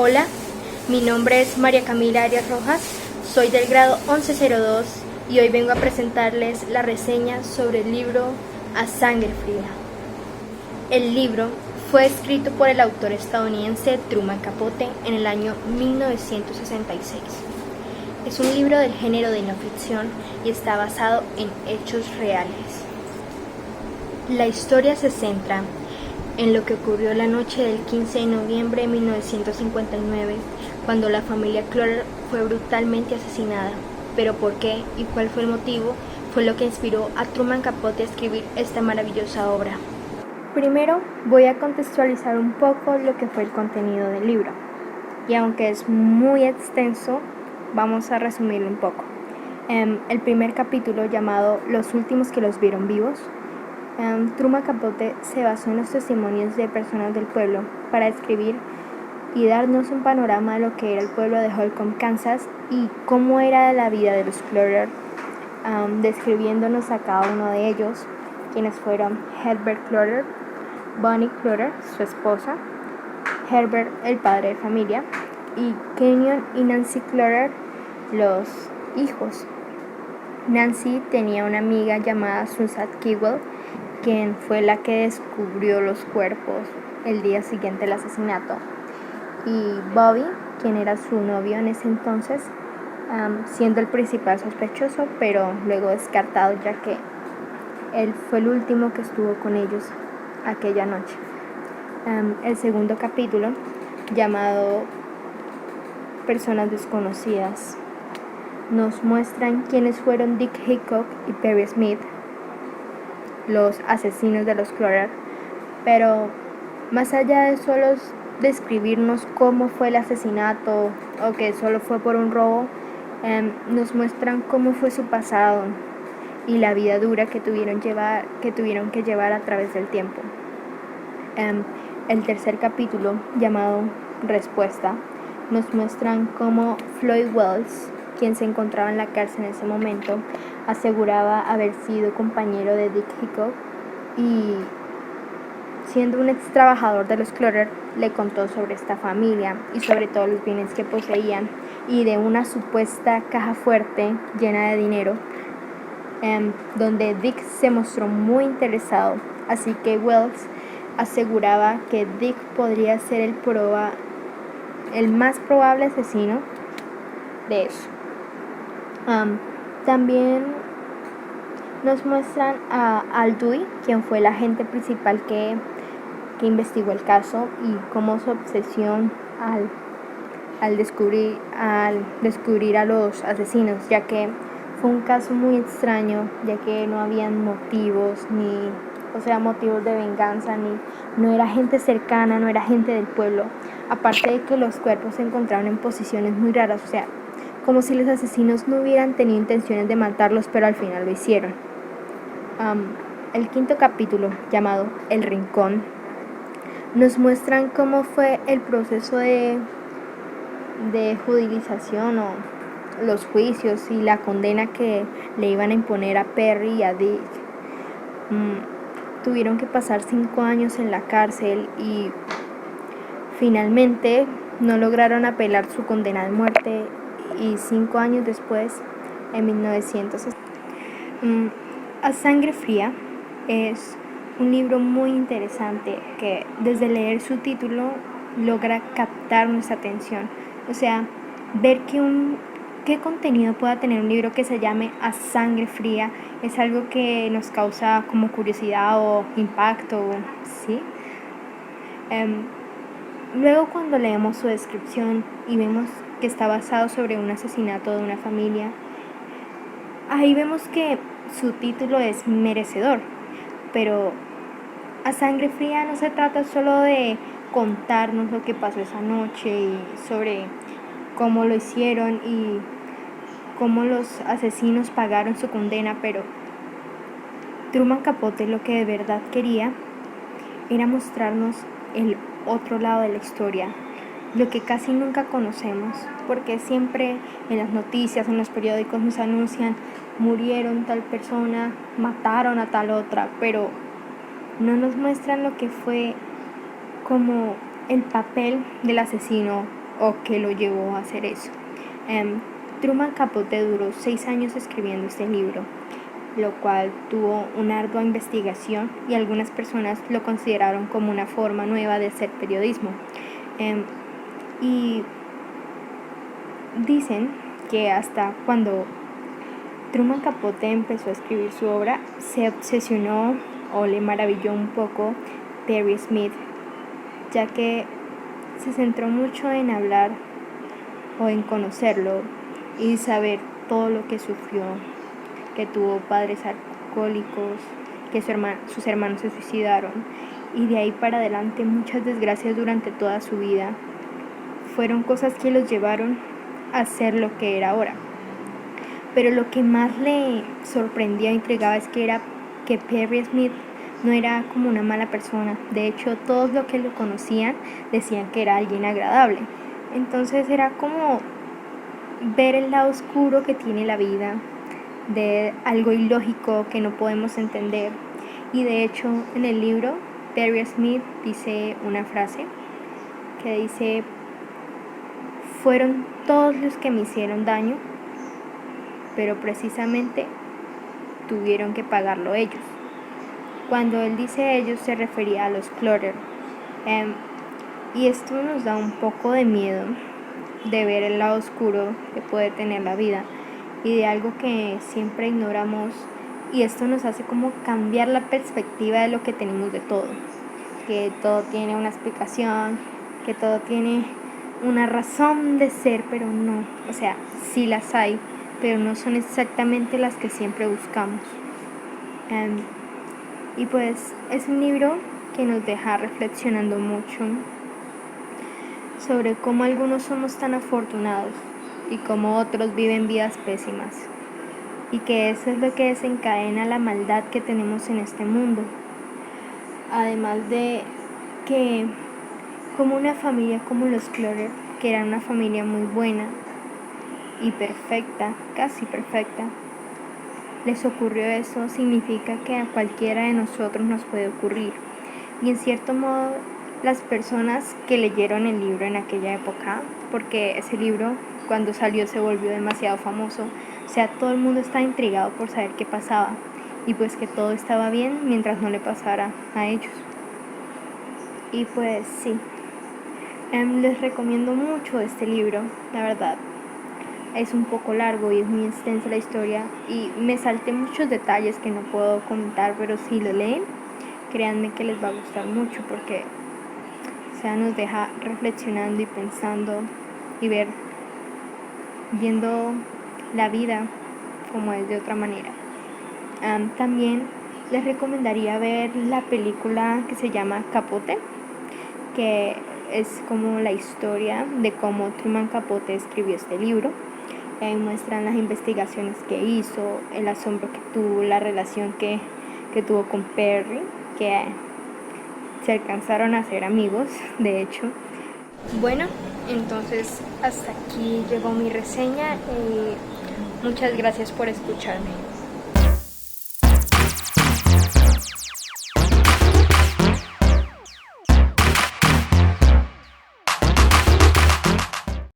Hola, mi nombre es María Camila Arias Rojas, soy del grado 1102 y hoy vengo a presentarles la reseña sobre el libro A Sangre Fría. El libro fue escrito por el autor estadounidense Truman Capote en el año 1966. Es un libro del género de no ficción y está basado en hechos reales. La historia se centra en lo que ocurrió la noche del 15 de noviembre de 1959, cuando la familia Clutter fue brutalmente asesinada. Pero por qué y cuál fue el motivo fue lo que inspiró a Truman Capote a escribir esta maravillosa obra. Primero voy a contextualizar un poco lo que fue el contenido del libro, y aunque es muy extenso, vamos a resumirlo un poco. El primer capítulo, llamado Los últimos que los vieron vivos, Truman Capote se basó en los testimonios de personas del pueblo para escribir y darnos un panorama de lo que era el pueblo de Holcomb, Kansas, y cómo era la vida de los Clutter, describiéndonos a cada uno de ellos, quienes fueron Herbert Clutter, Bonnie Clutter, su esposa, Herbert, el padre de familia, y Kenyon y Nancy Clutter, los hijos. Nancy tenía una amiga llamada Susan Kewell, quien fue la que descubrió los cuerpos el día siguiente del asesinato, y Bobby, quien era su novio en ese entonces, siendo el principal sospechoso, pero luego descartado, ya que él fue el último que estuvo con ellos aquella noche. El segundo capítulo, llamado Personas desconocidas, nos muestran quiénes fueron Dick Hickok y Perry Smith, los asesinos de los Clutter, pero más allá de solo describirnos cómo fue el asesinato o que solo fue por un robo, nos muestran cómo fue su pasado y la vida dura que tuvieron que llevar a través del tiempo. El tercer capítulo, llamado Respuesta, nos muestran cómo Floyd Wells, quien se encontraba en la cárcel en ese momento, aseguraba haber sido compañero de Dick Hickok y, siendo un ex trabajador de los Clutter, le contó sobre esta familia y sobre todos los bienes que poseían y de una supuesta caja fuerte llena de dinero, donde Dick se mostró muy interesado, así que Wells aseguraba que Dick podría ser el más probable asesino de eso. También nos muestran a Al Dewey, quien fue el agente principal que investigó el caso, y cómo su obsesión al descubrir a los asesinos, ya que fue un caso muy extraño, ya que no habían motivos motivos de venganza, no era gente cercana, no era gente del pueblo, aparte de que los cuerpos se encontraron en posiciones muy raras, o sea, como si los asesinos no hubieran tenido intenciones de matarlos, pero al final lo hicieron. El quinto capítulo, llamado El Rincón, nos muestran cómo fue el proceso de judicialización o los juicios y la condena que le iban a imponer a Perry y a Dick. Tuvieron que pasar 5 años en la cárcel y finalmente no lograron apelar su condena de muerte, y 5 años después, en 1960, A Sangre Fría es un libro muy interesante que desde leer su título logra captar nuestra atención. O sea, ver qué contenido pueda tener un libro que se llame A Sangre Fría es algo que nos causa como curiosidad o impacto, ¿sí? Luego, cuando leemos su descripción y vemos que está basado sobre un asesinato de una familia, ahí vemos que su título es merecedor, pero A Sangre Fría no se trata solo de contarnos lo que pasó esa noche y sobre cómo lo hicieron y cómo los asesinos pagaron su condena, pero Truman Capote lo que de verdad quería era mostrarnos el otro lado de la historia, lo que casi nunca conocemos, porque siempre en las noticias, en los periódicos nos anuncian: murieron tal persona, mataron a tal otra, pero no nos muestran lo que fue como el papel del asesino o qué lo llevó a hacer eso. Truman Capote duró 6 años escribiendo este libro, lo cual tuvo una ardua investigación y algunas personas lo consideraron como una forma nueva de hacer periodismo. Y dicen que hasta cuando Truman Capote empezó a escribir su obra, se obsesionó o le maravilló un poco Perry Smith, ya que se centró mucho en hablar o en conocerlo y saber todo lo que sufrió, que tuvo padres alcohólicos, que sus hermanos se suicidaron, y de ahí para adelante muchas desgracias durante toda su vida. Fueron cosas que los llevaron a ser lo que era ahora. Pero lo que más le sorprendía e intrigaba es que Perry Smith no era como una mala persona. De hecho, todos los que lo conocían decían que era alguien agradable. Entonces era como ver el lado oscuro que tiene la vida, de algo ilógico que no podemos entender. Y de hecho, en el libro, Perry Smith dice una frase que dice: fueron todos los que me hicieron daño, pero precisamente tuvieron que pagarlo ellos. Cuando él dice ellos, se refería a los Clutter. Y esto nos da un poco de miedo de ver el lado oscuro que puede tener la vida y de algo que siempre ignoramos, y esto nos hace como cambiar la perspectiva de lo que tenemos de todo, que todo tiene una explicación, que todo tiene una razón de ser, pero no, o sea, sí las hay, pero no son exactamente las que siempre buscamos. Y pues es un libro que nos deja reflexionando mucho sobre cómo algunos somos tan afortunados y cómo otros viven vidas pésimas, y que eso es lo que desencadena la maldad que tenemos en este mundo. Además de que como una familia como los Clutter, que era una familia muy buena y perfecta, casi perfecta, les ocurrió eso, significa que a cualquiera de nosotros nos puede ocurrir. Y en cierto modo, las personas que leyeron el libro en aquella época, porque ese libro cuando salió se volvió demasiado famoso, o sea, todo el mundo estaba intrigado por saber qué pasaba, y pues que todo estaba bien mientras no le pasara a ellos. Y pues sí, les recomiendo mucho este libro, la verdad. Es un poco largo y es muy extensa la historia, y me salté muchos detalles que no puedo comentar, pero si lo leen, créanme que les va a gustar mucho, porque nos deja reflexionando y pensando y viendo la vida como es de otra manera. También les recomendaría ver la película que se llama Capote, que es como la historia de cómo Truman Capote escribió este libro. Ahí muestran las investigaciones que hizo, el asombro que tuvo, la relación que tuvo con Perry, que se alcanzaron a ser amigos, de hecho. Bueno, entonces hasta aquí llegó mi reseña y muchas gracias por escucharme.